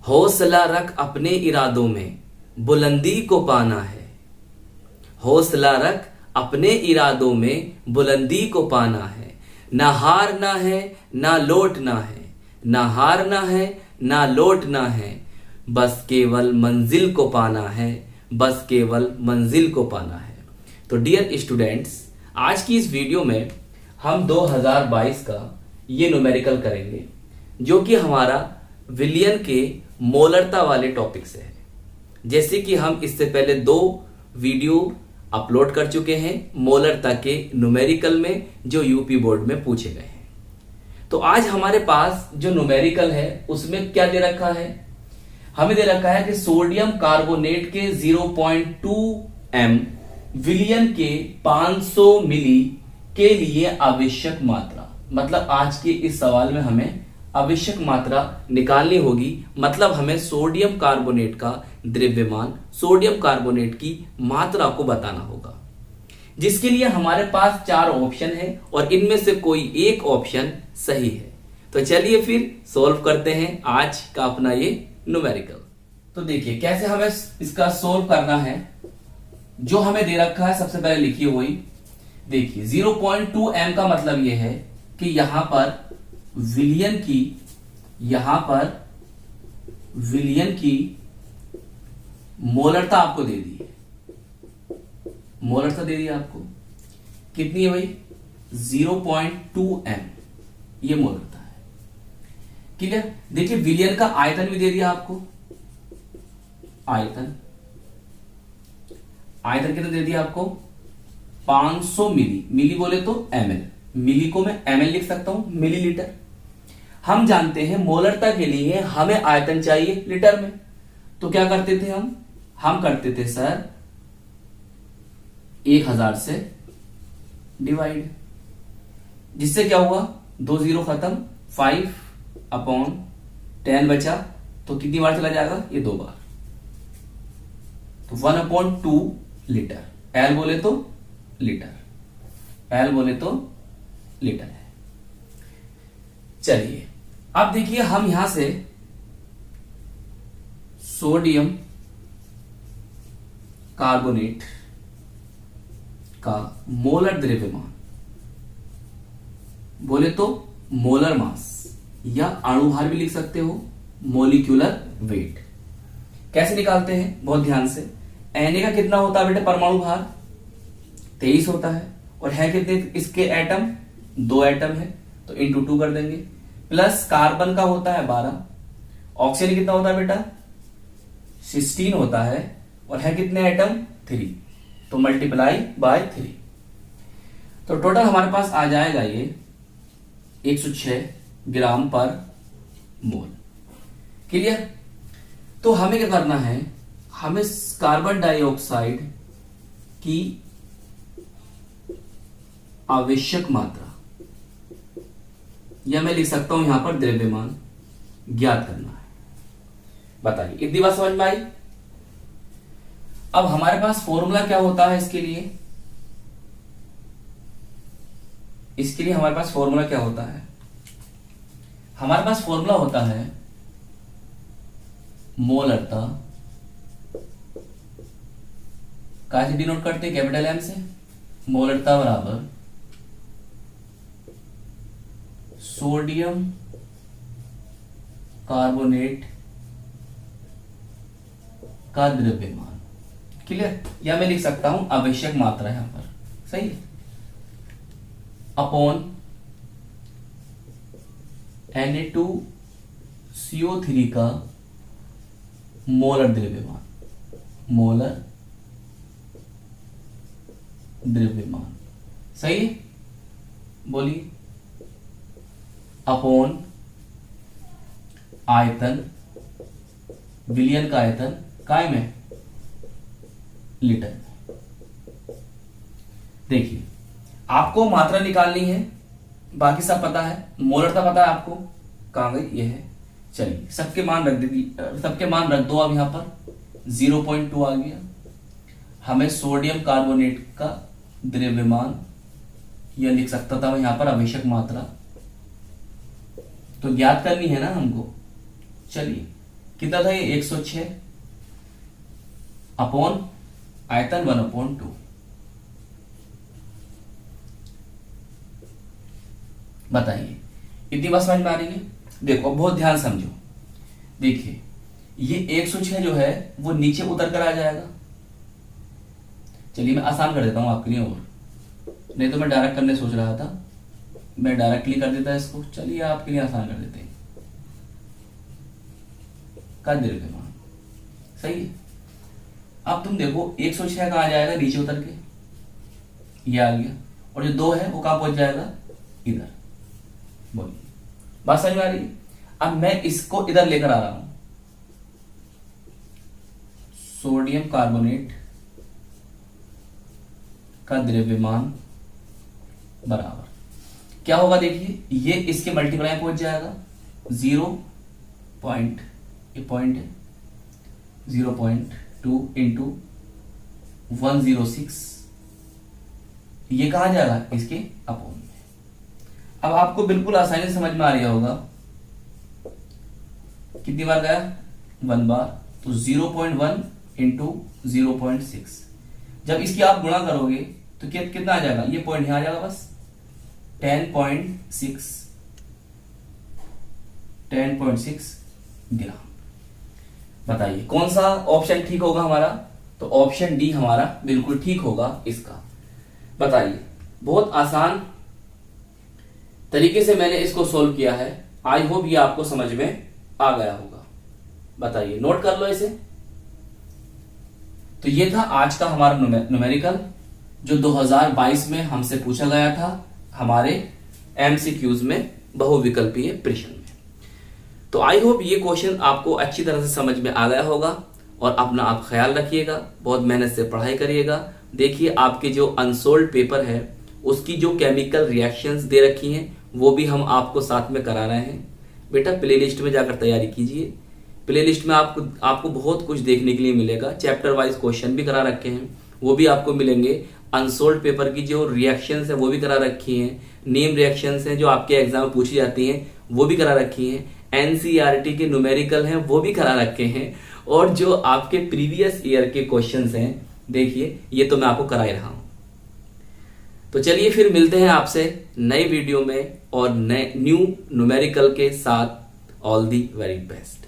हौसला रख अपने इरादों में, बुलंदी को पाना है। हौसला रख अपने इरादों में, बुलंदी को पाना है। ना हारना है ना लौटना है, ना हारना है ना लौटना है, बस केवल मंजिल को पाना है, बस केवल मंजिल को पाना है। तो डियर स्टूडेंट्स, आज की इस वीडियो में हम 2022 का ये न्यूमेरिकल करेंगे जो कि हमारा विलियन के मोलरता वाले टॉपिक से है। जैसे कि हम इससे पहले 2 वीडियो अपलोड कर चुके हैं मोलरता के न्यूमेरिकल में, जो यूपी बोर्ड में पूछे गए हैं। तो आज हमारे पास जो न्यूमेरिकल है उसमें क्या दे रखा है, हमें दे रखा है कि सोडियम कार्बोनेट के 0.2 m विलियन के 500 मिली के लिए आवश्यक मात्रा। मतलब आज के इस सवाल में हमें आवश्यक मात्रा निकालनी होगी। मतलब हमें सोडियम कार्बोनेट का द्रव्यमान, सोडियम कार्बोनेट की मात्रा को बताना होगा, जिसके लिए हमारे पास 4 ऑप्शन है और इनमें से कोई एक ऑप्शन सही है। तो चलिए फिर सॉल्व करते हैं आज का अपना ये न्यूमेरिकल। तो देखिए कैसे हमें इसका सॉल्व करना है। जो हमें दे रखा है सबसे पहले लिखिए वही। देखिए 0.2 m का मतलब यह है कि यहां पर विलियन की मोलरता आपको दे दी है। मोलरता दे दी आपको कितनी है भाई, 0.2 m, ये मोलरता है। क्लियर। देखिए विलियन का आयतन भी दे दिया आपको। आयतन कितना दे दिया आपको, 500 मिली। मिली बोले तो ml, मिली को मैं ml लिख सकता हूं, मिलीलीटर। हम जानते हैं मोलरता के लिए हमें आयतन चाहिए लीटर में। तो क्या करते थे हम करते थे सर 1000 से डिवाइड, जिससे क्या हुआ, 2 0 खत्म, 5/10 बचा। तो कितनी बार चला जाएगा, ये 2 बार। तो 1/2 लीटर। एल बोले तो लीटर है। चलिए अब देखिए हम यहां से सोडियम कार्बोनेट का मोलर द्रव्यमान बोले तो मोलर मास या अणुभार भी लिख सकते हो, मोलिक्यूलर वेट। कैसे निकालते हैं, बहुत ध्यान से। Na का कितना होता है बेटे परमाणु भार, 23 होता है। और है कितने इसके एटम, 2 एटम है, तो इंटू 2 कर देंगे। प्लस कार्बन का होता है 12। ऑक्सीजन कितना होता है बेटा, 16 होता है। और है कितने एटम, 3, तो मल्टीप्लाई बाय 3। तो टोटल हमारे पास आ जाएगा ये 106 ग्राम पर मोल। क्लियर। तो हमें क्या करना है, हमें कार्बन डाइऑक्साइड की आवश्यक मात्रा, या मैं लिख सकता हूं यहां पर द्रव्यमान, ज्ञात करना है। बताइए इतनी बात समझ में आई। अब हमारे पास फॉर्मूला क्या होता है इसके लिए, हमारे पास फॉर्मूला क्या होता है, हमारे पास फॉर्मूला होता है मोलरता, कैसे डिनोट करते हैं, कैपिटल एम से। मोलरता बराबर सोडियम कार्बोनेट का द्रव्यमान। क्लियर। या मैं लिख सकता हूं आवश्यक मात्रा यहां पर, सही है, अपॉन Na2CO3 का मोलर द्रव्यमान, सही है, बोलिए। अपॉन आयतन, विलियन का आयतन काय में, लीटर। देखिए आपको मात्रा निकालनी है, बाकी सब पता है, मोलरता पता है आपको, कहां गई, ये है। चलिए सबके मान रख दो। अब यहां पर 0.2 आ गया। हमें सोडियम कार्बोनेट का द्रव्यमान, यह लिख सकता था मैं यहां पर आवश्यक मात्रा, तो ज्ञात करनी है ना हमको। चलिए कितना था ये 106 अपॉन आयतन 1/2। बताइए इतनी बात समझ में आ रही है? देखो अब बहुत ध्यान समझो। देखिए ये 106 जो है वो नीचे उतर कर आ जाएगा। चलिए मैं आसान कर देता हूं आपके लिए, और नहीं तो मैं डायरेक्ट करने सोच रहा था, मैं डायरेक्टली कर देता इसको। चलिए आपके लिए आसान कर देते हैं। कर दे रहे मान सही है। अब तुम देखो 106 कहां आ जाएगा, नीचे उतर के ये आ गया, और जो 2 है वो कहां पहुंच जाएगा, इधर। बोलिए बात समझ में आ रही है? अब मैं इसको इधर लेकर आ रहा हूं, सोडियम कार्बोनेट का द्रव्यमान बराबर क्या होगा। देखिए ये इसके मल्टीप्लाई पहुंच जाएगा 0.2 इंटू 106, ये कहा जाएगा इसके अपोन में। अब आपको बिल्कुल आसानी से समझ में आ रहा होगा कितनी बार गया, 1 बार, तो 0.1 इंटू 0.6। जब इसकी आप गुणा करोगे तो कितना आ जाएगा, ये पॉइंट यहां आ जाएगा बस 10.6 ग्राम। बताइए कौन सा ऑप्शन ठीक होगा हमारा, तो ऑप्शन डी हमारा बिल्कुल ठीक होगा इसका। बताइए बहुत आसान तरीके से मैंने इसको सोल्व किया है। आई होप ये आपको समझ में आ गया होगा। बताइए नोट कर लो इसे। तो ये था आज का हमारा न्यूमेरिकल जो 2022 में हमसे पूछा गया था हमारे एमसीक्यूज में बहुविकल्पीय प्रश्न में। तो आई होप ये क्वेश्चन आपको अच्छी तरह से समझ में आ गया होगा, और अपना आप ख्याल रखिएगा, बहुत मेहनत से पढ़ाई करिएगा। देखिए आपके जो अनसोल्ड पेपर है उसकी जो केमिकल रिएक्शंस दे रखी हैं वो भी हम आपको साथ में करा रहे हैं। बेटा प्लेलिस्ट में जाकर तैयारी कीजिए। प्लेलिस्ट में आपको बहुत कुछ देखने के लिए मिलेगा। चैप्टर वाइज क्वेश्चन भी करा रखे हैं, वो भी आपको मिलेंगे। अनसोल्ड पेपर की जो रिएक्शंस है वो भी करा रखी हैं। नेम रिएक्शंस हैं जो आपके एग्जाम में पूछी जाती हैं वो भी करा रखी हैं। एनसीईआरटी के न्यूमेरिकल हैं वो भी करा रखे हैं, और जो आपके प्रीवियस ईयर के क्वेश्चंस हैं देखिए ये तो मैं आपको करा ही रहा हूं। तो चलिए फिर मिलते हैं आपसे नए वीडियो में और नए न्यू न्यूमेरिकल के साथ। All the very best.